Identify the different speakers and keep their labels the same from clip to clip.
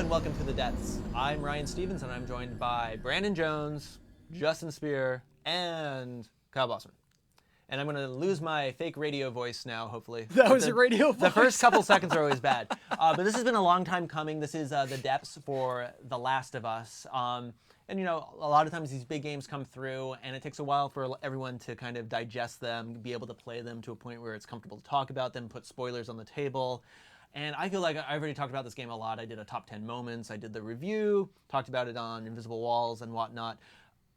Speaker 1: and welcome to The Depths. I'm Ryan Stevens, and I'm joined by Brandon Jones, Justin Spear, and Kyle Bossman. And I'm going to lose my fake radio voice now, hopefully.
Speaker 2: That was your radio voice?
Speaker 1: The first couple seconds are always bad. But this has been a long time coming. This is The Depths for The Last of Us. And, you know, a lot of times these big games come through, and it takes a while for everyone to kind of digest them, be able to play them to a point where it's comfortable to talk about them, put spoilers on the table. And I feel like I've already talked about this game a lot. I did a top 10 moments. I did the review, talked about it on Invisible Walls and whatnot.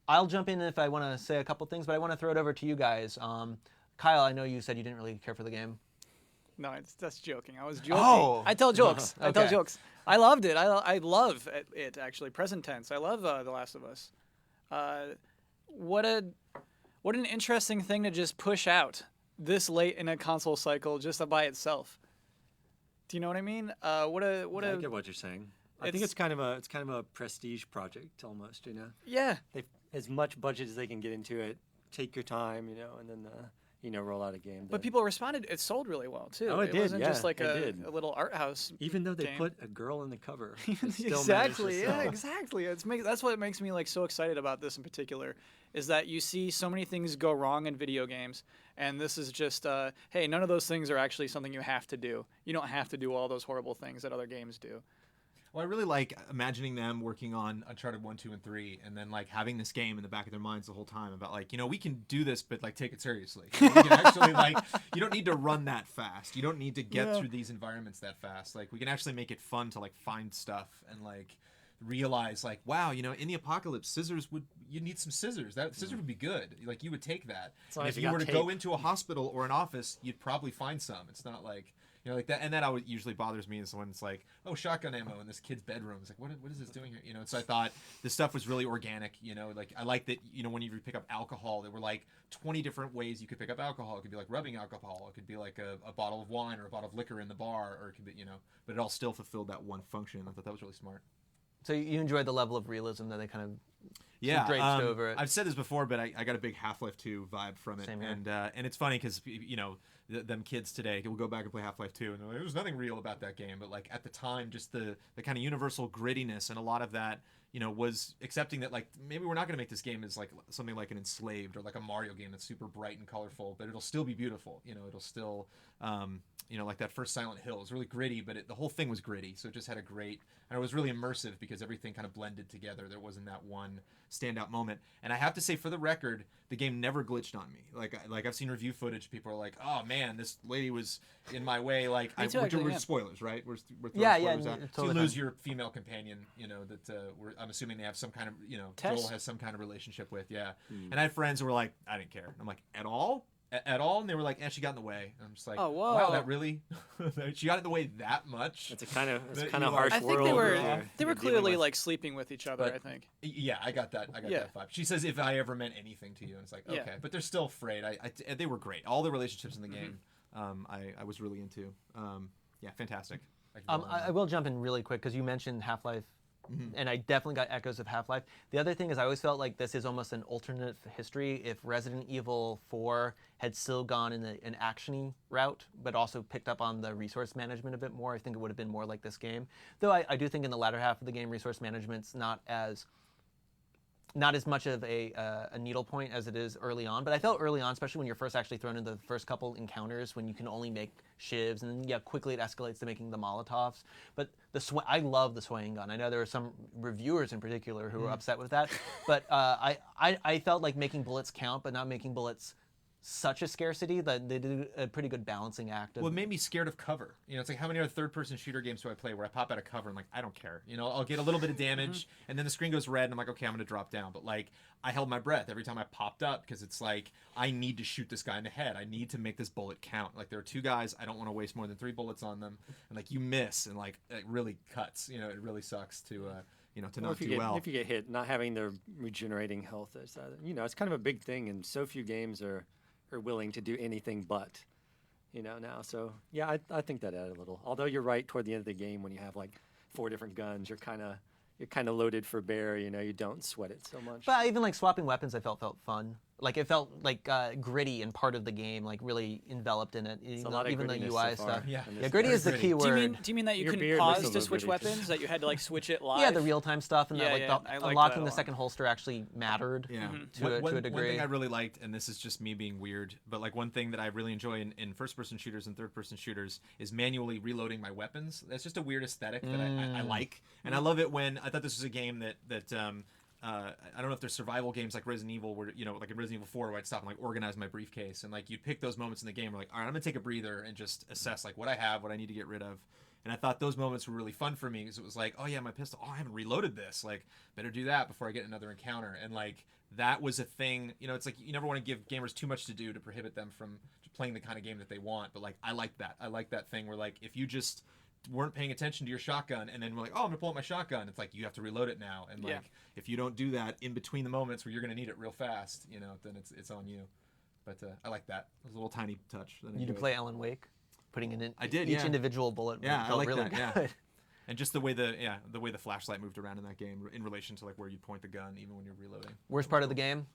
Speaker 1: I'll jump in if I want to say a couple things, but I want to throw it over to you guys. Kyle, I know you said you didn't really care for the game.
Speaker 2: No, that's joking. I was joking.
Speaker 1: Oh.
Speaker 2: I tell jokes.
Speaker 1: Okay.
Speaker 2: I tell jokes. I loved it. I love it, actually. Present tense. I love The Last of Us. What an interesting thing to just push out this late in a console cycle just by itself. Do you know what I mean?
Speaker 3: I get what you're saying. I think it's kind of a prestige project almost, you know.
Speaker 2: Yeah.
Speaker 3: They've as much budget as they can get into it. Take your time, you know, and then roll out a game.
Speaker 2: But people responded. It sold really well too.
Speaker 3: Oh, it did.
Speaker 2: Wasn't just like
Speaker 3: a
Speaker 2: little art house.
Speaker 3: Even though they
Speaker 2: game.
Speaker 3: put a girl in the cover.
Speaker 2: Exactly. Yeah. Exactly. That's what makes me like so excited about this in particular, is that you see so many things go wrong in video games, and this is just hey, none of those things are actually something you have to do. You don't have to do all those horrible things that other games do.
Speaker 4: Well, I really like imagining them working on Uncharted 1, 2, and 3, and then like having this game in the back of their minds the whole time about like, you know, we can do this, but like take it seriously. You can actually like, you don't need to run that fast. You don't need to get through these environments that fast. Like we can actually make it fun to like find stuff and like realize like, wow, you know, in the apocalypse, you need some scissors. That scissors would be good. Like you would take that. And if you were to go into a hospital or an office, you'd probably find some. It's not like, you know, like that, and that always usually bothers me is when it's like, oh, shotgun ammo in this kid's bedroom. It's like, what is this doing here? You know, so I thought this stuff was really organic. You know, like I like that. You know, when you pick up alcohol, there were like 20 different ways you could pick up alcohol. It could be like rubbing alcohol. It could be like a bottle of wine or a bottle of liquor in the bar, or it could be, you know, but it all still fulfilled that one function. I thought that was really smart.
Speaker 1: So you enjoyed the level of realism that they kind of draped over it.
Speaker 4: I've said this before, but I got a big Half-Life 2 vibe from it.
Speaker 1: Same here.
Speaker 4: And it's funny because, you know, them kids today will go back and play Half-Life 2, and there was nothing real about that game. But like at the time, just the kind of universal grittiness and a lot of that, you know, was accepting that like maybe we're not going to make this game as like something like an Enslaved or like a Mario game that's super bright and colorful, but it'll still be beautiful. You know, it'll still, you know, like that first Silent Hill was really gritty, but the whole thing was gritty. So it just had a great, and it was really immersive because everything kind of blended together. There wasn't that one standout moment. And I have to say, for the record, the game never glitched on me. Like I've seen review footage. People are like, "Oh man, this lady was in my way." Like, we're spoilers, right? We're throwing spoilers out.
Speaker 1: Totally.
Speaker 4: So you lose your female companion. You know that I'm assuming they have some kind of, you know, Joel has some kind of relationship with. Yeah. And I had friends who were like, "I didn't care." I'm like, "At all?" At all? And they were like, she got in the way. And I'm just like,
Speaker 2: oh, whoa.
Speaker 4: Wow, that really? She got in the way that much?
Speaker 3: It's a kind of harsh
Speaker 2: I think
Speaker 3: world.
Speaker 2: they were clearly like sleeping with each other, I think.
Speaker 4: Yeah, I got that vibe. She says, if I ever meant anything to you. And it's like, okay. But they're still afraid. They were great. All the relationships in the game, I was really into. Yeah, fantastic.
Speaker 1: I will jump in really quick because you mentioned Half-Life. And I definitely got echoes of Half-Life. The other thing is I always felt like this is almost an alternate history. If Resident Evil 4 had still gone in an action-y route, but also picked up on the resource management a bit more, I think it would have been more like this game. Though I do think in the latter half of the game, resource management's not as much of a needle point as it is early on. But I felt early on, especially when you're first actually thrown into the first couple encounters, when you can only make shivs, and then quickly it escalates to making the Molotovs. But I love the swaying gun. I know there were some reviewers in particular who were upset with that. But I felt like making bullets count, but not making bullets such a scarcity that they did a pretty good balancing act.
Speaker 4: Well, it made me scared of cover. You know, it's like how many other third-person shooter games do I play where I pop out of cover and like, I don't care. You know, I'll get a little bit of damage and then the screen goes red and I'm like, okay, I'm going to drop down. But like, I held my breath every time I popped up because it's like, I need to shoot this guy in the head. I need to make this bullet count. Like there are two guys, I don't want to waste more than 3 bullets on them. And like you miss and like it really cuts. You know, it really sucks to to not do well.
Speaker 3: If you get hit, not having the regenerating health is, you know, it's kind of a big thing, and so few games are willing to do anything but, you know, now. So yeah, I think that added a little. Although you're right, toward the end of the game when you have like 4 different guns, you're kind of loaded for bear. You know, you don't sweat it so much.
Speaker 1: But even like swapping weapons, I felt fun. Like it felt like gritty and part of the game, like really enveloped in it.
Speaker 3: It's a lot of
Speaker 1: Even the
Speaker 3: grittiness
Speaker 1: UI
Speaker 3: so far
Speaker 1: stuff.
Speaker 4: Yeah.
Speaker 3: in
Speaker 1: Yeah,
Speaker 3: this
Speaker 1: gritty
Speaker 3: game.
Speaker 1: is the
Speaker 4: Very
Speaker 1: key
Speaker 2: Do you
Speaker 1: word.
Speaker 2: mean that you
Speaker 3: Your
Speaker 2: couldn't
Speaker 3: beard looks a
Speaker 2: pause to
Speaker 3: little
Speaker 2: switch
Speaker 3: gritty, too.
Speaker 2: weapons? That you had to like switch it live?
Speaker 1: Yeah, the real time stuff and
Speaker 2: Yeah,
Speaker 1: that
Speaker 2: yeah,
Speaker 1: like
Speaker 2: I
Speaker 1: the,
Speaker 2: like
Speaker 1: unlocking
Speaker 2: that a
Speaker 1: the
Speaker 2: lot.
Speaker 1: second holster actually mattered.
Speaker 4: Yeah.
Speaker 1: To a
Speaker 4: One
Speaker 1: degree.
Speaker 4: thing I really liked, and this is just me being weird, but like one thing that I really enjoy in first-person shooters and third-person shooters is manually reloading my weapons. That's just a weird aesthetic that I like, and I love it when I thought this was a game that I don't know if there's survival games like Resident Evil where like in Resident Evil 4 where I'd stop and like organize my briefcase and like you'd pick those moments in the game where like all right, I'm gonna take a breather and just assess like what I have, what I need to get rid of. And I thought those moments were really fun for me because it was like, oh yeah, my pistol, oh I haven't reloaded this, like better do that before I get another encounter. And like that was a thing, it's like you never want to give gamers too much to do to prohibit them from playing the kind of game that they want. But like I like that thing where like if you just weren't paying attention to your shotgun and then we're like, oh, I'm gonna pull out my shotgun, it's like you have to reload it now. And like if you don't do that in between the moments where you're gonna need it real fast, then it's on you. But I like that. It was a little tiny touch.
Speaker 1: You did play Alan Wake, putting in
Speaker 4: I did,
Speaker 1: each
Speaker 4: yeah.
Speaker 1: individual bullet.
Speaker 4: Yeah, I
Speaker 1: felt
Speaker 4: like
Speaker 1: really
Speaker 4: that.
Speaker 1: good.
Speaker 4: Yeah. And just the way the flashlight moved around in that game in relation to like where you point the gun even when you're reloading.
Speaker 1: Worst part of the game?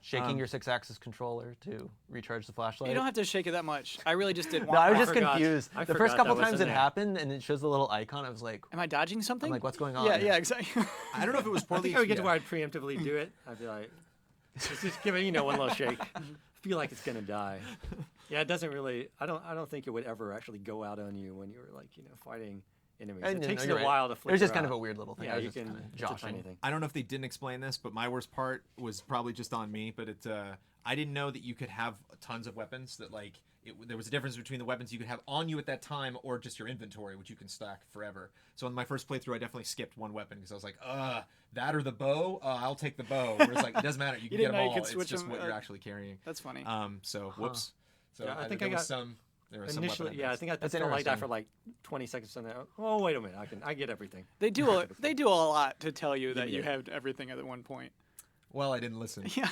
Speaker 1: Shaking your 6-axis controller to recharge the flashlight.
Speaker 2: You don't have to shake it that much. I really just didn't
Speaker 1: No,
Speaker 2: want.
Speaker 1: I was
Speaker 3: I
Speaker 1: just
Speaker 3: forgot.
Speaker 1: confused.
Speaker 3: I
Speaker 1: The first
Speaker 3: forgot
Speaker 1: couple
Speaker 3: that was
Speaker 1: times
Speaker 3: in
Speaker 1: it
Speaker 3: there.
Speaker 1: happened and it shows the little icon, I was like,
Speaker 2: Am I dodging something?
Speaker 1: I'm like, what's going on?
Speaker 2: Yeah, yeah, exactly.
Speaker 4: I don't know if it was
Speaker 3: I
Speaker 4: poorly.
Speaker 3: think I would get to where I'd preemptively do it. I'd be like, just give it, one little shake. Feel like it's gonna die. Yeah, it doesn't really. I don't think it would ever actually go out on you when you're like, fighting enemies. It takes you a while to flip.
Speaker 1: It was just kind of a weird little thing.
Speaker 3: Yeah,
Speaker 1: I was
Speaker 3: you
Speaker 1: just
Speaker 3: can.
Speaker 1: kinda
Speaker 3: It's a tiny
Speaker 1: joshing.
Speaker 3: thing.
Speaker 4: I don't know if they didn't explain this, but my worst part was probably just on me. But I didn't know that you could have tons of weapons. That like there was a difference between the weapons you could have on you at that time or just your inventory, which you can stack forever. So in my first playthrough, I definitely skipped one weapon because I was like, that or the bow. I'll take the bow. Whereas like it doesn't matter. You can get
Speaker 2: didn't
Speaker 4: them
Speaker 2: know you
Speaker 4: all.
Speaker 2: could
Speaker 4: It's
Speaker 2: switch
Speaker 4: just
Speaker 2: them,
Speaker 4: what you're actually carrying.
Speaker 2: That's funny.
Speaker 4: So whoops. So
Speaker 3: Yeah, I think
Speaker 4: there
Speaker 3: I
Speaker 4: was
Speaker 3: got-
Speaker 4: some. There was some
Speaker 3: Initially,
Speaker 4: weapon
Speaker 3: yeah, I
Speaker 4: missed.
Speaker 3: think I
Speaker 1: That's
Speaker 3: felt like that
Speaker 1: interesting.
Speaker 3: for like 20 seconds. And then, oh, wait a minute, I get everything.
Speaker 2: They do a lot to tell you that
Speaker 3: Yeah.
Speaker 2: you have everything at one point.
Speaker 4: Well, I didn't listen.
Speaker 2: Yeah.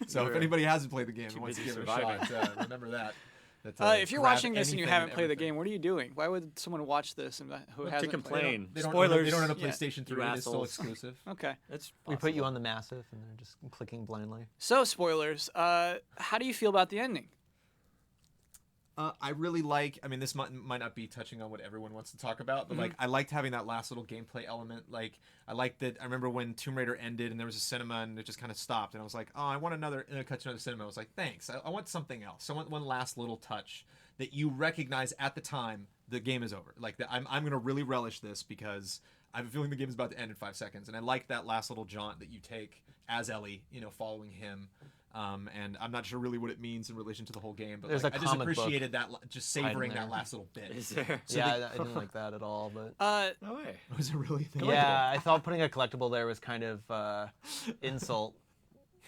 Speaker 4: So if anybody hasn't played the game and wants to
Speaker 3: busy
Speaker 4: give it a
Speaker 3: surviving.
Speaker 4: shot, remember that.
Speaker 2: If you're watching this and you haven't played the game, what are you doing? Why would someone watch this and who
Speaker 3: To
Speaker 2: hasn't
Speaker 3: complain.
Speaker 4: They don't
Speaker 3: Spoilers.
Speaker 4: They don't have a
Speaker 2: Yeah.
Speaker 4: PlayStation 3.
Speaker 3: You
Speaker 4: It's still
Speaker 3: assholes.
Speaker 4: exclusive.
Speaker 2: Played? Okay.
Speaker 3: It's
Speaker 1: We put you
Speaker 3: possible.
Speaker 1: on the massive and they're just clicking blindly.
Speaker 2: So spoilers. How do you feel about the ending?
Speaker 4: I really like. I mean, this might not be touching on what everyone wants to talk about, but like, I liked having that last little gameplay element. Like, I liked that. I remember when Tomb Raider ended and there was a cinema and it just kind of stopped, and I was like, oh, I want another. And it cut to another cinema. I was like, thanks. I want something else. I want one last little touch that you recognize at the time the game is over. Like, that I'm gonna really relish this because I have a feeling the game is about to end in 5 seconds, and I like that last little jaunt that you take as Ellie, following him. And I'm not sure really what it means in relation to the whole game, but
Speaker 1: There's
Speaker 4: like,
Speaker 1: a
Speaker 4: I just
Speaker 1: comic book
Speaker 4: appreciated that, just savoring
Speaker 1: there.
Speaker 4: that last little bit.
Speaker 3: Is there?
Speaker 4: So
Speaker 1: I didn't like that at all, but
Speaker 3: No way.
Speaker 4: Was it really? a thing?
Speaker 1: yeah, I thought putting a collectible there was kind of insult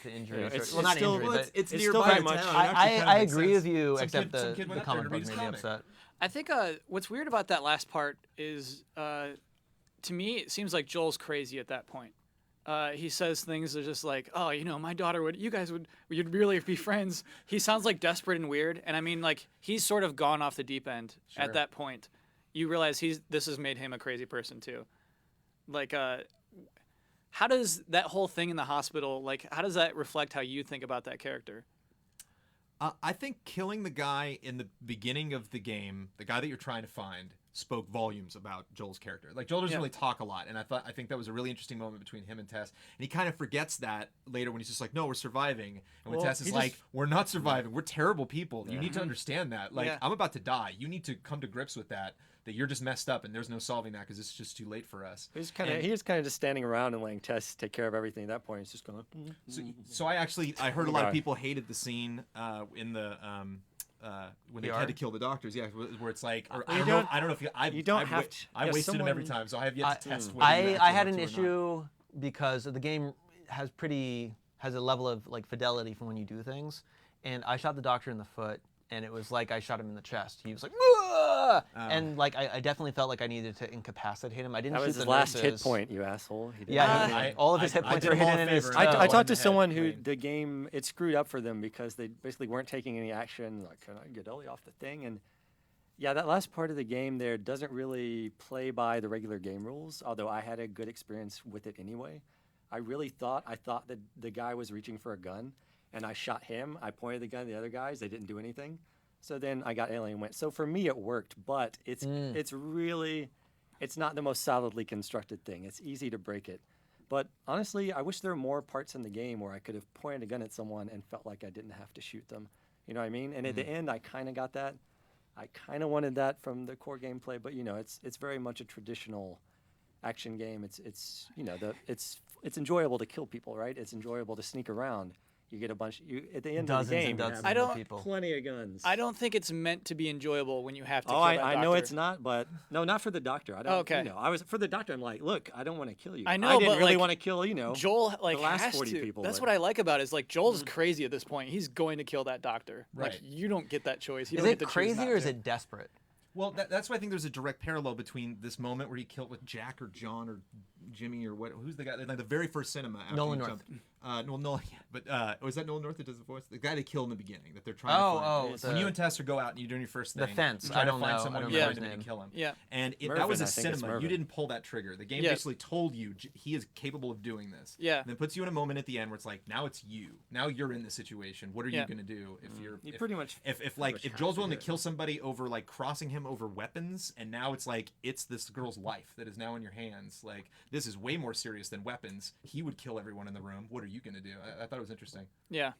Speaker 1: to injury.
Speaker 3: Yeah, it's-
Speaker 1: well,
Speaker 3: it's
Speaker 1: not
Speaker 3: still-
Speaker 1: injury,
Speaker 3: well,
Speaker 1: but
Speaker 4: it's
Speaker 3: It's
Speaker 4: nearby
Speaker 3: still very
Speaker 4: in
Speaker 3: much-
Speaker 4: town. It
Speaker 1: I
Speaker 4: actually kind of
Speaker 1: I
Speaker 4: makes
Speaker 1: agree
Speaker 4: sense.
Speaker 1: with you,
Speaker 4: Some
Speaker 1: except
Speaker 4: kid went
Speaker 1: the
Speaker 4: up there
Speaker 1: comic
Speaker 4: to read
Speaker 1: book
Speaker 4: his
Speaker 1: made me
Speaker 4: comic.
Speaker 1: upset.
Speaker 2: I think what's weird about that last part is, to me, it seems like Joel's crazy at that point. He says things that are just like, oh, my daughter you'd really be friends. He sounds like desperate and weird. And I mean, like, he's sort of gone off the deep end
Speaker 4: Sure.
Speaker 2: at that point. You realize this has made him a crazy person too. Like, how does that whole thing in the hospital, like, how does that reflect how you think about that character?
Speaker 4: I think killing the guy in the beginning of the game, the guy that you're trying to find, spoke volumes about Joel's character. Like, Joel doesn't really talk a lot, and I think that was a really interesting moment between him and Tess. And he kind of forgets that later when he's just like, "No, we're surviving." And when
Speaker 3: Well,
Speaker 4: Tess is
Speaker 3: he
Speaker 4: like,
Speaker 3: just-
Speaker 4: "We're not surviving. We're terrible people. You need to understand that. Like,
Speaker 2: Yeah.
Speaker 4: I'm about to die. You need to come to grips with that. That you're just messed up, and there's no solving that because it's just too late for us."
Speaker 3: He was kind
Speaker 4: And-
Speaker 3: of just standing around and letting Tess take care of everything. At that point, he's just going.
Speaker 4: So I heard a lot
Speaker 3: Right.
Speaker 4: of people hated the scene in the when they
Speaker 1: PR?
Speaker 4: had to kill the doctors. Yeah, where it's like, or
Speaker 3: You
Speaker 4: I don't know if you
Speaker 3: you don't have to-
Speaker 4: I
Speaker 3: yeah,
Speaker 4: wasted them every
Speaker 3: someone-
Speaker 4: time, so I have yet to test. whether you
Speaker 1: I
Speaker 4: actually
Speaker 1: had
Speaker 4: want
Speaker 1: an
Speaker 4: to or not.
Speaker 1: issue because the game has a level of like fidelity from when you do things, and I shot the doctor in the foot, and it was like I shot him in the chest. He was like, "Whoa!" And like I definitely felt like I needed to incapacitate him. I didn't
Speaker 3: That
Speaker 1: shoot
Speaker 3: was
Speaker 1: the
Speaker 3: his last hit
Speaker 1: nurses.
Speaker 3: point, you asshole. He did
Speaker 1: Yeah,
Speaker 3: everything.
Speaker 1: all of his hit
Speaker 4: I
Speaker 1: points
Speaker 4: did
Speaker 1: were
Speaker 4: him all
Speaker 1: hidden
Speaker 4: a
Speaker 1: in his
Speaker 4: favor.
Speaker 1: toe.
Speaker 3: I
Speaker 4: in
Speaker 3: talked
Speaker 4: the
Speaker 3: to
Speaker 4: head,
Speaker 3: someone who
Speaker 4: Wayne.
Speaker 3: the game it screwed up for them because they basically weren't taking any action. Like, can I get Ellie off the thing? And yeah, that last part of the game there doesn't really play by the regular game rules. Although I had a good experience with it anyway. I thought that the guy was reaching for a gun, and I shot him. I pointed the gun at the other guys. They didn't do anything. So then I got Alien went. So for me, it worked, but it's really, it's not the most solidly constructed thing. It's easy to break it. But honestly, I wish there were more parts in the game where I could have pointed a gun at someone and felt like I didn't have to shoot them. You know what I mean? And at the end, I kind of got that. I kind of wanted that from the core gameplay, but you know, it's very much a traditional action game. It's you know, it's enjoyable to kill people, right? It's enjoyable to sneak around. You get a bunch. At the end
Speaker 1: Dozens
Speaker 3: of the game,
Speaker 1: and
Speaker 3: you
Speaker 1: dozens
Speaker 3: have
Speaker 1: of people.
Speaker 3: plenty of guns.
Speaker 2: I don't think it's meant to be enjoyable when you have to
Speaker 3: Oh,
Speaker 2: kill that
Speaker 3: I know
Speaker 2: doctor.
Speaker 3: it's not, but no, not for the doctor. I don't.
Speaker 2: Okay.
Speaker 3: You know, I was for the doctor. I'm like, look, I don't want to kill you.
Speaker 2: I know,
Speaker 3: I didn't
Speaker 2: but,
Speaker 3: really
Speaker 2: like,
Speaker 3: want to kill. You know,
Speaker 2: Joel like
Speaker 3: the last
Speaker 2: has
Speaker 3: 40
Speaker 2: to.
Speaker 3: people,
Speaker 2: That's
Speaker 3: but-
Speaker 2: what I like about it is like Joel's crazy at this point. He's going to kill that doctor.
Speaker 4: Right.
Speaker 2: Like you don't get that choice. You
Speaker 1: Is
Speaker 2: don't
Speaker 1: it
Speaker 2: get to choose
Speaker 1: crazy
Speaker 2: not
Speaker 1: or is
Speaker 2: to.
Speaker 1: it desperate?
Speaker 4: Well, that's why I think there's a direct parallel between this moment where he killed with Jack or John or Jimmy or what? Who's the guy? Like the very first cinema. After
Speaker 1: Nolan
Speaker 4: he
Speaker 1: North.
Speaker 4: jumped. Nolan. Yeah, but was that Nolan North that does the voice? The guy they killed in the beginning that they're trying to find. When
Speaker 1: the-
Speaker 4: you and Tester go out and you're doing your first
Speaker 1: The
Speaker 4: thing.
Speaker 1: fence.
Speaker 4: you're trying
Speaker 1: I don't
Speaker 4: to find
Speaker 1: know.
Speaker 4: someone
Speaker 1: I don't
Speaker 4: to
Speaker 2: know
Speaker 4: find
Speaker 2: his
Speaker 4: him and
Speaker 2: name.
Speaker 4: kill him.
Speaker 2: Yeah.
Speaker 4: And that
Speaker 3: Mervyn,
Speaker 4: was a
Speaker 3: I think it's
Speaker 4: cinema. You
Speaker 3: Mervyn.
Speaker 4: didn't pull that trigger. The game
Speaker 2: Yeah.
Speaker 4: basically told you he is capable of doing this.
Speaker 2: Yeah.
Speaker 4: And then puts you in a moment at the end where it's like, now it's you. Now you're in the situation. What are
Speaker 2: Yeah.
Speaker 4: you going to do if you're
Speaker 3: You
Speaker 4: if-
Speaker 3: pretty much.
Speaker 4: if
Speaker 3: pretty
Speaker 4: like
Speaker 3: much
Speaker 4: if
Speaker 3: have
Speaker 4: Joel's
Speaker 3: to
Speaker 4: willing to
Speaker 3: do it.
Speaker 4: kill somebody over like crossing him over weapons, and now it's like it's this girl's life that is now in your hands. Like this is way more serious than weapons. He would kill everyone in the room. What are you gonna do? I thought it was interesting.
Speaker 2: Yeah.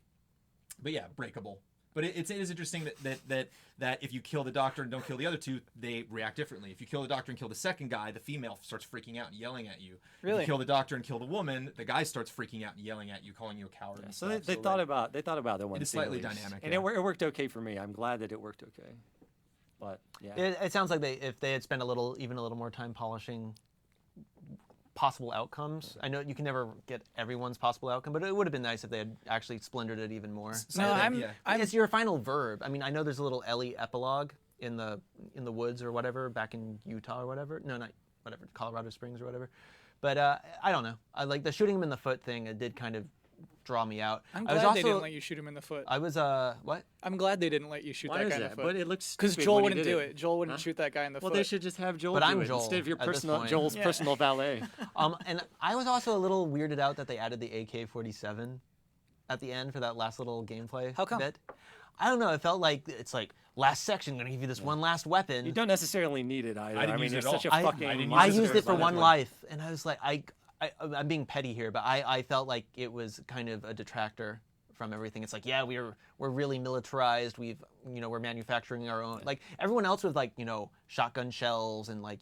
Speaker 4: But yeah, breakable. But it is interesting that if you kill the doctor and don't kill the other two, they react differently. If you kill the doctor and kill the second guy, the female starts freaking out and yelling at you. If
Speaker 2: Really?
Speaker 4: you kill the doctor and kill the woman, the guy starts freaking out and yelling at you, calling you a coward. and
Speaker 3: So
Speaker 4: stuff.
Speaker 3: they thought about the one.
Speaker 4: It is
Speaker 3: scene at
Speaker 4: slightly
Speaker 3: least.
Speaker 4: dynamic,
Speaker 3: and
Speaker 4: yeah.
Speaker 3: it worked okay for me. I'm glad that it worked okay. But yeah.
Speaker 1: It sounds like if they had spent even a little more time polishing possible outcomes. I know you can never get everyone's possible outcome, but it would have been nice if they had actually splintered it even more.
Speaker 2: No,
Speaker 4: yeah.
Speaker 1: It's your final verb. I mean, I know there's a little Ellie epilogue in the woods or whatever back in Utah or whatever. No, not whatever, Colorado Springs or whatever. But I don't know. I like the shooting him in the foot thing. It did kind of draw me out.
Speaker 2: I'm
Speaker 1: I was
Speaker 2: glad they
Speaker 1: also
Speaker 2: didn't let you shoot him in the foot.
Speaker 1: I was what?
Speaker 2: I'm glad they didn't let you shoot
Speaker 3: Why
Speaker 2: that
Speaker 3: is
Speaker 2: guy in
Speaker 3: that?
Speaker 2: the foot.
Speaker 3: But it looks
Speaker 2: Because
Speaker 3: stupid
Speaker 2: Joel
Speaker 3: when he
Speaker 2: wouldn't
Speaker 3: did
Speaker 2: do
Speaker 3: it.
Speaker 2: it. Joel wouldn't
Speaker 3: Huh?
Speaker 2: shoot that guy in the
Speaker 3: Well,
Speaker 2: foot.
Speaker 3: they should just have Joel
Speaker 1: But
Speaker 3: do
Speaker 1: I'm
Speaker 3: it
Speaker 1: Joel
Speaker 3: instead of your
Speaker 1: at this
Speaker 3: personal
Speaker 1: point.
Speaker 3: Joel's
Speaker 2: Yeah.
Speaker 3: personal valet.
Speaker 1: And I was also a little weirded out that they added the AK-47 at the end for that last little gameplay
Speaker 2: How come?
Speaker 1: bit. I don't know. It felt like it's like last section, gonna give you this one last weapon.
Speaker 3: You don't necessarily need it either.
Speaker 4: I didn't
Speaker 3: mean,
Speaker 4: use it
Speaker 3: it's
Speaker 4: at
Speaker 3: such
Speaker 4: all.
Speaker 3: a
Speaker 1: I-
Speaker 3: fucking.
Speaker 4: I didn't
Speaker 1: I
Speaker 4: use
Speaker 1: used it for
Speaker 4: Monster
Speaker 1: one
Speaker 4: Hunter.
Speaker 1: life, and I was like, I'm being petty here, but I felt like it was kind of a detractor from everything. It's like, yeah, we're really militarized. We're manufacturing our own. Like everyone else with like shotgun shells and like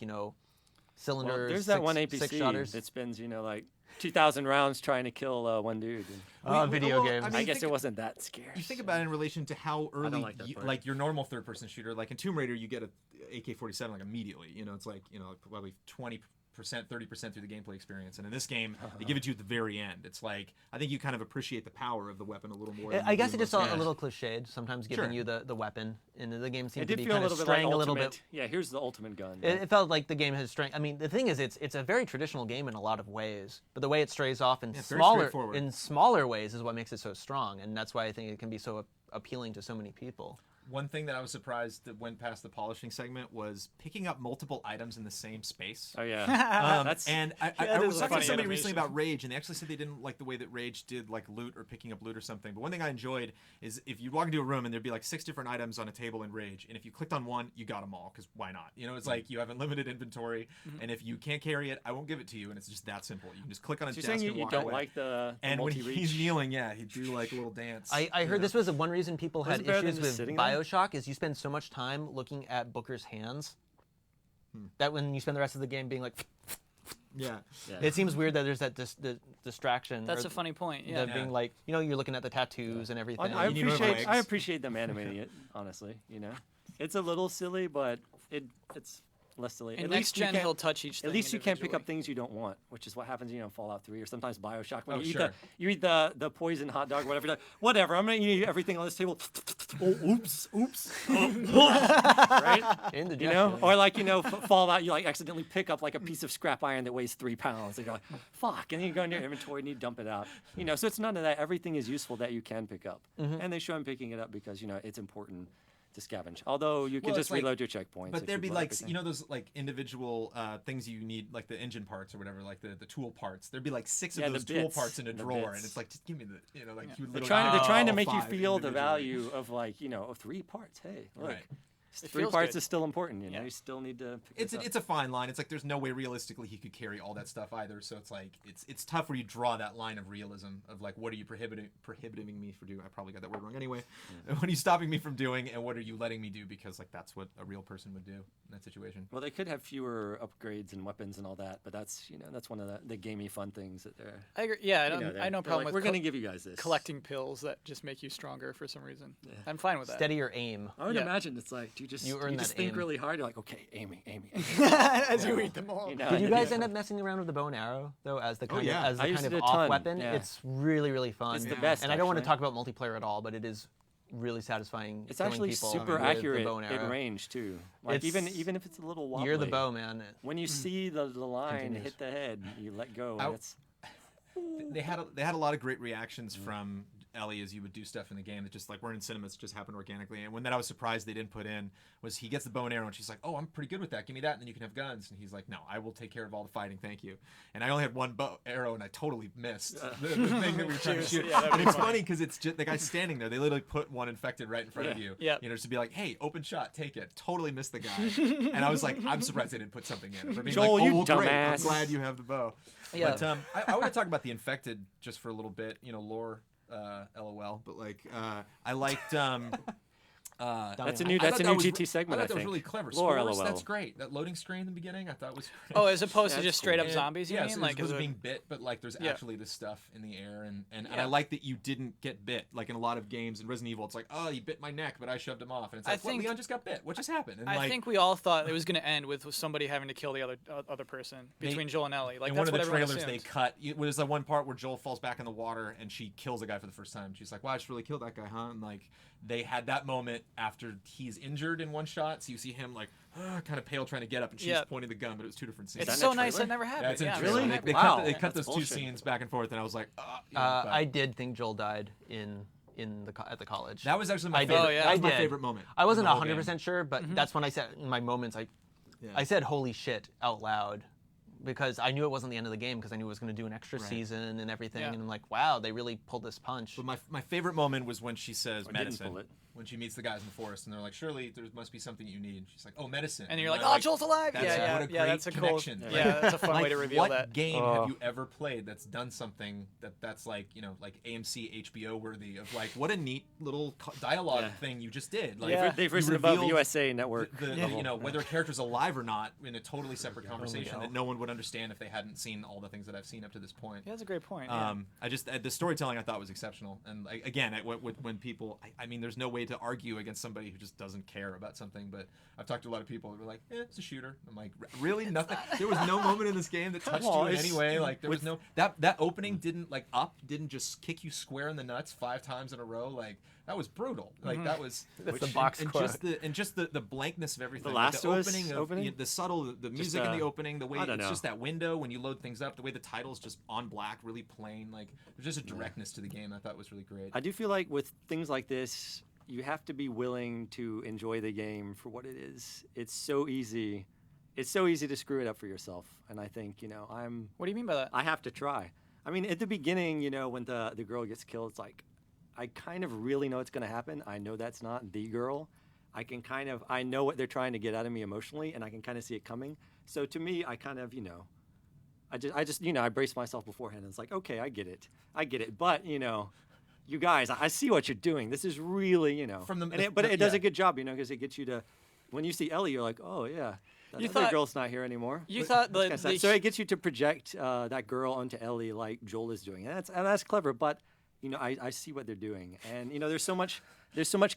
Speaker 1: cylinders.
Speaker 3: Well, there's that one
Speaker 1: six
Speaker 3: APC
Speaker 1: shotters.
Speaker 3: that spends like 2,000 rounds trying to kill one dude. And
Speaker 1: Video
Speaker 4: well,
Speaker 1: games.
Speaker 4: I
Speaker 3: I
Speaker 4: mean,
Speaker 3: guess
Speaker 4: think-
Speaker 3: it wasn't that scarce.
Speaker 4: You think about it in relation to how early,
Speaker 3: like that part.
Speaker 4: like your normal third-person shooter, like in Tomb Raider, you get a AK-47 like immediately. It's like probably 20%, 30% through the gameplay experience. And in this game, they give it to you at the very end. It's like I think you kind of appreciate the power of the weapon a little more. than
Speaker 1: I
Speaker 4: you
Speaker 1: guess
Speaker 4: do
Speaker 1: it
Speaker 4: in
Speaker 1: just
Speaker 4: most
Speaker 1: felt a
Speaker 4: games.
Speaker 1: little cliched. Sometimes giving
Speaker 4: Sure.
Speaker 1: you the weapon, and the game
Speaker 3: It
Speaker 1: seemed to
Speaker 3: did
Speaker 1: be
Speaker 3: feel a
Speaker 1: kind of
Speaker 3: little bit like
Speaker 1: straying a little
Speaker 3: ultimate.
Speaker 1: bit.
Speaker 3: Yeah, here's the ultimate gun.
Speaker 1: It felt like the game has strength. I mean, the thing is, it's a very traditional game in a lot of ways, but the way it strays off in
Speaker 4: it's very
Speaker 1: smaller
Speaker 4: straightforward.
Speaker 1: ways is what makes it so strong, and that's why I think it can be so appealing to so many people.
Speaker 4: One thing that I was surprised that went past the polishing segment was picking up multiple items in the same space.
Speaker 3: Oh yeah, that's
Speaker 4: And I
Speaker 2: that
Speaker 4: was
Speaker 2: is a
Speaker 4: talking to
Speaker 2: funny
Speaker 4: somebody recently
Speaker 2: animation.
Speaker 4: about Rage, and they actually said they didn't like the way that Rage did like loot or picking up loot or something. But one thing I enjoyed is if you walk into a room and there'd be like 6 different items on a table in Rage, and if you clicked on one, you got them all because why not? It's like you have unlimited inventory, and if you can't carry it, I won't give it to you, and it's just that simple. You can just click on a
Speaker 3: So
Speaker 4: desk
Speaker 3: you're saying
Speaker 4: and
Speaker 3: you
Speaker 4: walk
Speaker 3: don't
Speaker 4: away.
Speaker 3: like the
Speaker 4: And when
Speaker 3: multi-reach?
Speaker 4: he's kneeling, yeah, he do like a little dance.
Speaker 1: I heard this was one reason people
Speaker 3: Was
Speaker 1: had
Speaker 3: it better than
Speaker 1: issues
Speaker 3: just
Speaker 1: with
Speaker 3: sitting there?
Speaker 1: Bioshock is you spend so much time looking at Booker's hands that when you spend the rest of the game being like,
Speaker 4: Yeah.
Speaker 1: it seems weird that there's that distraction.
Speaker 2: That's
Speaker 1: or
Speaker 2: a funny point. Yeah.
Speaker 1: that being like, you're looking at the tattoos and everything.
Speaker 3: I
Speaker 4: You need more
Speaker 3: appreciate
Speaker 4: legs.
Speaker 3: them animating it. Honestly, it's a little silly, but it's less silly.
Speaker 2: In
Speaker 3: At
Speaker 2: next
Speaker 3: least you
Speaker 2: gen,
Speaker 3: can't-
Speaker 2: he'll touch each thing
Speaker 3: At least you can't pick up
Speaker 2: individually.
Speaker 3: things you don't want, which is what happens, in Fallout 3 or sometimes Bioshock. When
Speaker 4: Oh,
Speaker 3: you eat
Speaker 4: sure.
Speaker 3: you eat the poison hot dog, whatever. Whatever. I'm gonna eat everything on this table. Oh, oops. Right?
Speaker 1: Indigestion.
Speaker 3: Or like Fallout, you like accidentally pick up like a piece of scrap iron that weighs 3 pounds. And you're like, fuck, and then you go in your inventory and you dump it out. So it's none of that. Everything is useful that you can pick up, and they show him picking it up because it's important. to scavenge. Although you can
Speaker 4: Well,
Speaker 3: just
Speaker 4: it's like-
Speaker 3: reload your checkpoints.
Speaker 4: But
Speaker 3: if
Speaker 4: there'd be
Speaker 3: blow
Speaker 4: like
Speaker 3: everything.
Speaker 4: you know those like individual things you need, like the engine parts or whatever, like the tool parts. There'd be like 6
Speaker 3: Yeah,
Speaker 4: of
Speaker 3: the
Speaker 4: those tool
Speaker 3: bits,
Speaker 4: parts in a
Speaker 3: the
Speaker 4: drawer, and
Speaker 3: bits.
Speaker 4: it's like just give me the like you would
Speaker 3: They're
Speaker 4: literally
Speaker 3: trying to
Speaker 4: all
Speaker 3: make you
Speaker 4: 5
Speaker 3: feel the
Speaker 4: individually.
Speaker 3: value of like 3 parts. Hey, look,
Speaker 4: Right.
Speaker 2: It
Speaker 3: 3
Speaker 2: feels
Speaker 3: parts
Speaker 2: good.
Speaker 3: is still important. You know,
Speaker 2: Yeah.
Speaker 3: you still need to. Pick
Speaker 4: It's
Speaker 3: this up.
Speaker 4: it's a fine line. It's like there's no way realistically he could carry all that stuff either. So it's like it's tough where you draw that line of realism of like what are you prohibiting me from doing? I probably got that word wrong anyway. What are you stopping me from doing, and what are you letting me do? Because like that's what a real person would do in that situation.
Speaker 3: Well, they could have fewer upgrades and weapons and all that, but that's that's one of the gamey fun things that they're.
Speaker 2: I agree. Yeah, I
Speaker 3: you know,
Speaker 2: don't.
Speaker 3: they're-
Speaker 2: I no
Speaker 3: they're
Speaker 2: problem
Speaker 3: like,
Speaker 2: with
Speaker 3: We're gonna give you guys this.
Speaker 2: collecting pills that just make you stronger for some reason. I'm fine with that.
Speaker 1: Steadier aim.
Speaker 3: I would
Speaker 2: Yeah.
Speaker 3: imagine it's like you
Speaker 1: You earn
Speaker 3: just
Speaker 1: that
Speaker 3: think
Speaker 1: aim.
Speaker 3: really hard. You're like, okay, aiming.
Speaker 2: As you eat them all.
Speaker 3: You know,
Speaker 1: Did you
Speaker 3: and
Speaker 1: guys
Speaker 3: yeah.
Speaker 1: end up messing around with the bow and arrow though, as the kind
Speaker 4: yeah.
Speaker 1: of as
Speaker 3: I
Speaker 1: the
Speaker 3: used
Speaker 1: kind
Speaker 3: it
Speaker 1: of
Speaker 3: a
Speaker 1: off
Speaker 3: ton,
Speaker 1: weapon?
Speaker 3: yeah.
Speaker 1: It's really fun.
Speaker 3: It's the best,
Speaker 1: And I don't want to
Speaker 3: actually.
Speaker 1: talk about multiplayer at all, but it is really satisfying.
Speaker 3: It's
Speaker 1: killing
Speaker 3: actually
Speaker 1: people
Speaker 3: super
Speaker 1: with the
Speaker 3: accurate
Speaker 1: bow and
Speaker 3: in
Speaker 1: arrow.
Speaker 3: range too. Like
Speaker 1: It's-
Speaker 3: even if it's a little wobbly.
Speaker 1: You're the bow man.
Speaker 3: When you see the line
Speaker 1: Continues.
Speaker 3: hit the head, you let go.
Speaker 4: I-
Speaker 3: And it's
Speaker 4: They had a lot of great reactions from Ellie as you would do stuff in the game that just like weren't in cinemas, just happened organically. And one that I was surprised they didn't put in was he gets the bow and arrow and she's like, "Oh, I'm pretty good with that. Give me that, and then you can have guns." And he's like, "No, I will take care of all the fighting. Thank you." And I only had one bow arrow and I totally missed the thing that we were trying to shoot.
Speaker 2: Yeah, that'd
Speaker 4: and
Speaker 2: be
Speaker 4: it's
Speaker 2: funny.
Speaker 4: funny because it's just the guy's standing there. They literally put one infected right in front of you.
Speaker 2: Yep.
Speaker 4: You know, just to be like, "Hey, open shot, take it." Totally missed the guy. And I was like, I'm surprised they didn't put something in. For being
Speaker 3: Joel,
Speaker 4: like, "Oh,
Speaker 3: you
Speaker 4: well, great. I'm
Speaker 3: dumbass."
Speaker 4: glad you have the bow.
Speaker 1: Yeah.
Speaker 4: But I want to talk about the infected just for a little bit. You know, lore, LOL. But like, I liked.
Speaker 3: that's a
Speaker 1: I
Speaker 3: new
Speaker 4: I thought that was
Speaker 3: GT
Speaker 4: re-
Speaker 3: segment.
Speaker 4: I
Speaker 3: I
Speaker 4: thought that was
Speaker 3: think.
Speaker 4: really clever.
Speaker 3: Lore,
Speaker 4: Spores,
Speaker 3: LOL.
Speaker 4: that's great. That loading screen in the beginning, I thought was great.
Speaker 2: Oh, as opposed to
Speaker 3: That's
Speaker 2: just straight up
Speaker 4: And-
Speaker 2: zombies, you
Speaker 4: yeah,
Speaker 2: mean?
Speaker 4: so
Speaker 2: Like,
Speaker 4: as
Speaker 2: as a-
Speaker 4: being bit, but like there's
Speaker 2: Yeah.
Speaker 4: actually this stuff in the air, and
Speaker 2: Yeah.
Speaker 4: I like that you didn't get bit. Like in a lot of games in Resident Evil, it's like, oh, he bit my neck, but I shoved him off, and it's
Speaker 2: I
Speaker 4: like, what,
Speaker 2: think-
Speaker 4: Leon just got bit. What just happened? And
Speaker 2: I
Speaker 4: like,
Speaker 2: think we all thought it was going to end with somebody having to kill the other person between Joel and Ellie. Like
Speaker 4: in
Speaker 2: that's
Speaker 4: one of
Speaker 2: what
Speaker 4: the
Speaker 2: everyone
Speaker 4: trailers they
Speaker 2: assumed.
Speaker 4: cut, it was the one part where Joel falls back in the water and she kills a guy for the first time. She's like, "Wow, I just really killed that guy, huh?" And like they had that moment after he's injured in one shot, so you see him like kind of pale trying to get up, and she's
Speaker 2: Yeah.
Speaker 4: pointing the gun, but it was 2 different scenes.
Speaker 2: It's
Speaker 3: that in
Speaker 2: so
Speaker 3: a
Speaker 2: nice
Speaker 3: trailer?
Speaker 2: that never
Speaker 4: Yeah,
Speaker 2: happened.
Speaker 4: it's in
Speaker 2: Yeah,
Speaker 4: the
Speaker 2: I'm
Speaker 4: trailer.
Speaker 2: so
Speaker 3: Really?
Speaker 4: They,
Speaker 2: happy.
Speaker 4: they
Speaker 3: Wow.
Speaker 4: cut, they cut
Speaker 3: That's
Speaker 4: those two
Speaker 3: bullshit.
Speaker 4: scenes back and forth, and I was like, you know, but
Speaker 1: I did think Joel died at the college.
Speaker 4: that was actually my
Speaker 1: I did.
Speaker 4: favorite.
Speaker 2: Oh, yeah.
Speaker 4: That was
Speaker 1: I
Speaker 4: my
Speaker 1: did.
Speaker 4: favorite moment.
Speaker 1: I wasn't
Speaker 4: in the whole
Speaker 1: 100% sure, but
Speaker 2: Mm-hmm.
Speaker 1: that's when I said in my moments I said holy shit out loud because I knew it wasn't the end of the game because I knew it was going to do an extra
Speaker 4: Right.
Speaker 1: season and everything,
Speaker 2: Yeah.
Speaker 1: and I'm like, wow, they really pulled this punch.
Speaker 4: But my favorite moment was when she says
Speaker 3: Or didn't
Speaker 4: medicine.
Speaker 3: pull it.
Speaker 4: When she meets the guys in the forest, and they're like, "Surely there must be something you need." And she's like, "Oh, medicine."
Speaker 2: And you're like,
Speaker 4: I'm
Speaker 2: "Oh, Joel's alive!"
Speaker 4: That's
Speaker 2: Yeah,
Speaker 4: what a
Speaker 2: yeah,
Speaker 4: great
Speaker 2: that's a cool.
Speaker 4: connection.
Speaker 2: Yeah, that's a fun way
Speaker 4: Like,
Speaker 2: to reveal
Speaker 4: what
Speaker 2: that.
Speaker 4: game have you ever played that's done something that's like like AMC HBO worthy of like what a neat little dialogue
Speaker 3: Yeah.
Speaker 4: thing you just did. Like
Speaker 2: Yeah.
Speaker 3: They've
Speaker 4: you
Speaker 3: risen above
Speaker 4: revealed
Speaker 3: USA Network.
Speaker 4: the
Speaker 3: level.
Speaker 4: you know whether a character's alive or not in a totally separate conversation
Speaker 1: Miguel.
Speaker 4: that no one would understand if they hadn't seen all the things that I've seen up to this point.
Speaker 2: Yeah, that's a great point. Yeah.
Speaker 4: I just the storytelling I thought was exceptional, and like, again, when people, I mean, there's no way to argue against somebody who just doesn't care about something. But I've talked to a lot of people who were like, "It's a shooter." I'm like, "Really? Nothing? There was no moment in this game that touched
Speaker 3: on,
Speaker 4: you in
Speaker 3: it's-
Speaker 4: any way. Like there was
Speaker 3: with-
Speaker 4: no that opening didn't didn't just kick you square in the nuts 5 times in a row. Like that was brutal. Like that was
Speaker 1: That's the
Speaker 4: and-
Speaker 1: box
Speaker 4: and
Speaker 1: quote.
Speaker 4: just the blankness of everything.
Speaker 3: The
Speaker 4: like,
Speaker 3: Last
Speaker 4: the
Speaker 3: of Us
Speaker 4: opening,
Speaker 3: opening?
Speaker 4: the subtle, the music in the opening, the way
Speaker 3: I don't
Speaker 4: it's
Speaker 3: know.
Speaker 4: just that window when you load things up, the way the title's just on black, really plain. Like there's just a directness to the game I thought was really great.
Speaker 3: I do feel like with things like this, you have to be willing to enjoy the game for what it is. It's so easy. It's so easy to screw it up for yourself. And I think,
Speaker 2: What do you mean by that?
Speaker 3: I have to try. I mean, at the beginning, when the girl gets killed, it's like, I kind of really know it's going to happen. I know that's not the girl. I know what they're trying to get out of me emotionally, and I can kind of see it coming. So to me, I kind of, I brace myself beforehand. And it's like, okay, I get it. But, you guys, I see what you're doing. This is really,
Speaker 4: From the-
Speaker 3: but it does
Speaker 4: yeah.
Speaker 3: a good job, because it gets you to, when you see Ellie, you're like, oh yeah, that
Speaker 2: You
Speaker 3: other
Speaker 2: thought-
Speaker 3: girl's not here anymore.
Speaker 2: You thought
Speaker 3: That's kinda sad.
Speaker 2: the
Speaker 3: So it gets you to project that girl onto Ellie like Joel is doing, and that's clever. But I see what they're doing, and there's so much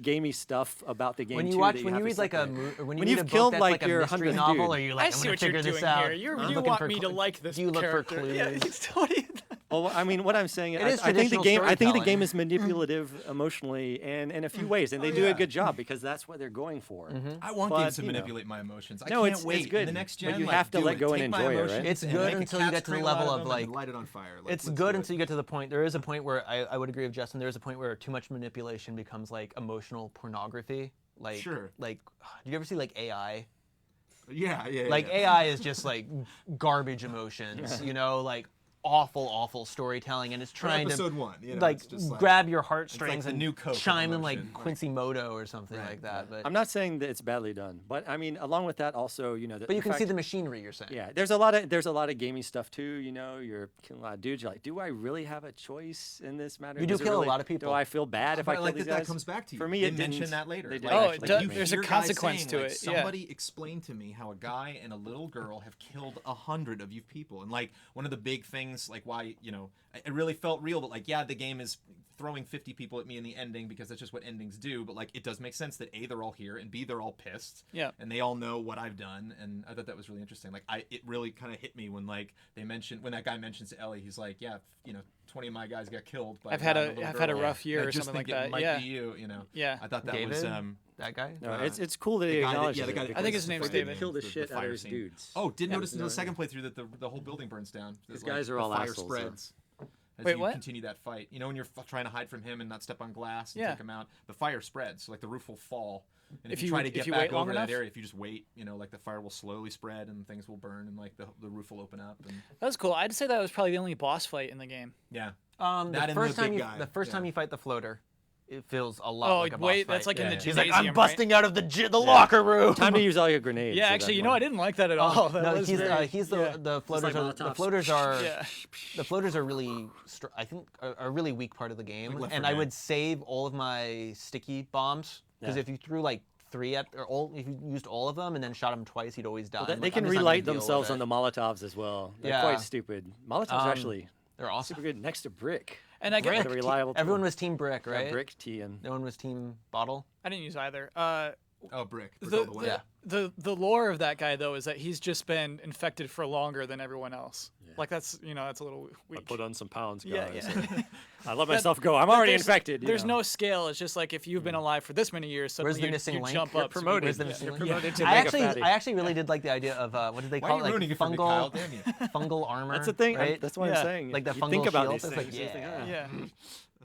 Speaker 3: gamey stuff about the game.
Speaker 1: when you
Speaker 3: too
Speaker 1: watch,
Speaker 3: that
Speaker 1: when
Speaker 3: have
Speaker 1: you
Speaker 3: to
Speaker 1: read like a,
Speaker 3: separate.
Speaker 1: when you
Speaker 3: When
Speaker 1: read
Speaker 3: you've
Speaker 1: a book
Speaker 3: killed,
Speaker 1: that's
Speaker 3: like,
Speaker 1: like a
Speaker 3: your
Speaker 1: mystery
Speaker 3: 100th
Speaker 1: novel,
Speaker 3: dude.
Speaker 1: are you like,
Speaker 2: I
Speaker 1: I'm
Speaker 2: see
Speaker 1: gonna
Speaker 2: what you're
Speaker 1: figure
Speaker 2: doing
Speaker 1: this out.
Speaker 2: here. You
Speaker 1: I'm looking
Speaker 2: want
Speaker 1: for
Speaker 2: me to
Speaker 1: cl-
Speaker 2: like this
Speaker 1: Do you look for
Speaker 2: character.
Speaker 1: clues?
Speaker 2: Yeah, it's totally.
Speaker 3: Well, I mean, what I'm saying,
Speaker 1: It is
Speaker 3: I think the
Speaker 1: traditional
Speaker 3: game. I think the
Speaker 1: storytelling.
Speaker 3: game is manipulative emotionally, and in a few ways, and they do
Speaker 4: yeah.
Speaker 3: a good job because that's what they're going for.
Speaker 4: I want
Speaker 3: But,
Speaker 4: games to
Speaker 3: you know.
Speaker 4: manipulate my emotions. I
Speaker 3: No,
Speaker 4: can't
Speaker 3: it's
Speaker 4: wait.
Speaker 3: good,
Speaker 4: In the next
Speaker 3: but
Speaker 4: gen,
Speaker 3: you
Speaker 4: like,
Speaker 3: have to
Speaker 4: do
Speaker 3: let
Speaker 4: it.
Speaker 3: go and
Speaker 4: Take my
Speaker 3: enjoy it, right?
Speaker 4: emotions
Speaker 1: It's
Speaker 4: and
Speaker 1: good
Speaker 4: make a
Speaker 1: until you
Speaker 4: cat's
Speaker 1: get to the
Speaker 4: cradle out
Speaker 1: level
Speaker 4: of
Speaker 1: of,
Speaker 4: them and
Speaker 1: like-
Speaker 4: light it on fire. Like,
Speaker 1: It's
Speaker 4: let's
Speaker 1: good
Speaker 4: do it.
Speaker 1: until you get to the point. There is a point where I would agree with Justin. There is a point where too much manipulation becomes like emotional pornography, Like,
Speaker 4: Sure.
Speaker 1: Like, do you ever see like AI?
Speaker 4: Yeah.
Speaker 1: Like AI is just like garbage emotions, you know, like awful storytelling, and it's trying
Speaker 4: episode
Speaker 1: to
Speaker 4: 1, you know,
Speaker 1: like
Speaker 4: it's just
Speaker 1: grab your
Speaker 4: it's
Speaker 1: heartstrings
Speaker 4: the
Speaker 1: and
Speaker 4: new Coke of
Speaker 1: chime in
Speaker 4: emotion,
Speaker 1: like Quincy Moto or something like that. But
Speaker 3: I'm not saying that it's badly done, but I mean, along with that, also, you know,
Speaker 1: but you can see the machinery. You're saying.
Speaker 3: Yeah, there's a lot of gaming stuff too. You know, you're killing a lot of dudes. You're like, do I really have a choice in this matter?
Speaker 1: You do
Speaker 3: Does it
Speaker 1: kill a
Speaker 3: really-
Speaker 1: lot of people.
Speaker 3: Do I feel bad if I
Speaker 4: But
Speaker 3: kill
Speaker 4: like
Speaker 3: these
Speaker 4: that
Speaker 3: guys?
Speaker 4: comes back to you.
Speaker 3: For me,
Speaker 4: they
Speaker 3: it
Speaker 4: mention
Speaker 3: didn't.
Speaker 4: that later.
Speaker 3: They
Speaker 4: Like,
Speaker 3: didn't
Speaker 2: Oh,
Speaker 3: actually
Speaker 2: it
Speaker 3: get
Speaker 2: does-
Speaker 3: me.
Speaker 2: there's a
Speaker 4: hear guys
Speaker 2: consequence
Speaker 4: saying,
Speaker 2: to
Speaker 4: like,
Speaker 2: it, yeah.
Speaker 4: Somebody explained to me how a guy and a little girl have killed 100 of you people, and like one of the big things, like why it really felt real. But like, yeah, the game is throwing 50 people at me in the ending because that's just what endings do. But like, it does make sense that A, they're all here, and B, they're all pissed.
Speaker 2: Yeah.
Speaker 4: And they all know what I've done, and I thought that was really interesting. Like, it really kind of hit me when like when that guy mentions to Ellie, he's like, yeah, 20 of my guys got killed. By
Speaker 2: I've had
Speaker 4: a
Speaker 2: a
Speaker 4: little
Speaker 2: I've had a
Speaker 4: girl.
Speaker 2: rough year
Speaker 4: And I
Speaker 2: or
Speaker 4: just
Speaker 2: something like
Speaker 4: think it
Speaker 2: that.
Speaker 4: might
Speaker 2: Yeah.
Speaker 4: be you.
Speaker 2: Yeah.
Speaker 4: I thought that
Speaker 1: David,
Speaker 4: was
Speaker 1: that guy.
Speaker 3: No, it's cool that
Speaker 4: the
Speaker 3: he
Speaker 4: guy that-
Speaker 3: acknowledges
Speaker 4: yeah, the guy
Speaker 3: it.
Speaker 4: that
Speaker 2: I think
Speaker 3: because
Speaker 2: his name's
Speaker 3: they
Speaker 2: David.
Speaker 3: Kill the
Speaker 4: The
Speaker 3: shit out
Speaker 4: fire
Speaker 3: of his
Speaker 4: scene.
Speaker 3: dudes.
Speaker 4: Oh, did
Speaker 3: Yeah.
Speaker 4: notice in the
Speaker 3: No,
Speaker 4: second playthrough that the whole building burns down.
Speaker 3: These
Speaker 4: Like,
Speaker 3: guys are
Speaker 4: the
Speaker 3: all
Speaker 4: fire
Speaker 3: assholes,
Speaker 4: spreads. As
Speaker 2: Wait,
Speaker 4: you
Speaker 2: what?
Speaker 4: continue that fight, when you're trying to hide from him and not step on glass and
Speaker 2: Yeah.
Speaker 4: take him out, the fire spreads. So like the roof will fall, and if
Speaker 2: If
Speaker 4: you
Speaker 2: you-
Speaker 4: try to
Speaker 2: if
Speaker 4: get
Speaker 2: you
Speaker 4: back
Speaker 2: wait long
Speaker 4: over that
Speaker 2: enough?
Speaker 4: area, if you just wait, like the fire will slowly spread and things will burn and like the roof will open up. And
Speaker 2: That was cool. I'd say that was probably the only boss fight in the game.
Speaker 4: yeah,
Speaker 1: The
Speaker 4: That and
Speaker 1: first
Speaker 4: the
Speaker 1: time
Speaker 4: big
Speaker 1: you
Speaker 4: guy,
Speaker 1: the first time
Speaker 4: yeah.
Speaker 1: you fight the floater, it feels a lot
Speaker 2: Oh,
Speaker 1: like a boss
Speaker 2: wait,
Speaker 1: fight.
Speaker 2: that's like in the
Speaker 4: Yeah.
Speaker 1: He's like,
Speaker 2: gymnasium,
Speaker 1: I'm busting
Speaker 2: right?
Speaker 1: out of the locker room.
Speaker 3: Time to use all your grenades.
Speaker 2: Yeah,
Speaker 3: at
Speaker 2: actually,
Speaker 3: that
Speaker 2: you know, I
Speaker 3: point.
Speaker 2: didn't like that at all. That
Speaker 1: No,
Speaker 2: was
Speaker 1: he's
Speaker 2: very-
Speaker 1: he's
Speaker 2: yeah.
Speaker 1: the floaters
Speaker 3: like
Speaker 1: the
Speaker 3: Molotovs.
Speaker 1: floaters are
Speaker 2: Yeah.
Speaker 1: the floaters are really I think are a really weak part of the game,
Speaker 4: Like Left
Speaker 1: and
Speaker 4: 4
Speaker 1: I
Speaker 4: Dead.
Speaker 1: would save all of my sticky bombs because
Speaker 3: Yeah.
Speaker 1: if you threw like 3 at or if you used all of them and then shot him twice, he'd always die.
Speaker 3: Well,
Speaker 1: I'm
Speaker 3: they
Speaker 1: like,
Speaker 3: can
Speaker 1: I'm just not gonna
Speaker 3: relight
Speaker 1: deal with
Speaker 3: themselves
Speaker 1: it.
Speaker 3: on the Molotovs as well. They're
Speaker 1: Yeah.
Speaker 3: quite stupid. Molotovs are actually
Speaker 1: They're awesome.
Speaker 3: super good next to brick.
Speaker 2: And I
Speaker 3: Brick.
Speaker 2: get
Speaker 3: A reliable tool.
Speaker 1: Everyone was team brick,
Speaker 3: Yeah,
Speaker 1: right?
Speaker 3: brick tea and
Speaker 1: No one was team bottle.
Speaker 2: I didn't use either.
Speaker 4: oh brick all
Speaker 2: The,
Speaker 4: the way.
Speaker 1: Yeah.
Speaker 2: the lore of that guy though is that he's just been infected for longer than everyone else. Like that's that's a little
Speaker 3: I
Speaker 2: weak.
Speaker 3: put on some pounds,
Speaker 2: Yeah,
Speaker 3: guys.
Speaker 2: yeah.
Speaker 3: I let myself go. I'm already
Speaker 2: There's-
Speaker 3: infected. you
Speaker 2: There's
Speaker 3: know.
Speaker 2: no scale. It's just like if you've been alive for this many years,
Speaker 1: Where's
Speaker 2: suddenly
Speaker 1: the
Speaker 2: you,
Speaker 1: missing
Speaker 2: you
Speaker 1: link?
Speaker 2: jump
Speaker 3: You're
Speaker 2: up.
Speaker 3: promoted.
Speaker 1: Where's the
Speaker 3: Yeah,
Speaker 1: missing
Speaker 3: you're
Speaker 1: link?
Speaker 3: promoted to
Speaker 1: I
Speaker 3: mega fatty.
Speaker 1: actually really did like the idea of what did they
Speaker 4: Why
Speaker 1: call
Speaker 4: are
Speaker 1: it?
Speaker 4: you
Speaker 1: Like
Speaker 4: ruining it for me, Kyle?
Speaker 1: fungal
Speaker 4: Damn you.
Speaker 1: fungal armor.
Speaker 3: That's the thing.
Speaker 1: right?
Speaker 3: That's what
Speaker 2: Yeah.
Speaker 3: I'm saying.
Speaker 1: Like the
Speaker 3: you
Speaker 1: fungal
Speaker 3: think about
Speaker 1: shield,
Speaker 3: these
Speaker 1: it's
Speaker 3: things.
Speaker 1: like,
Speaker 3: you think,
Speaker 1: yeah.
Speaker 2: Yeah.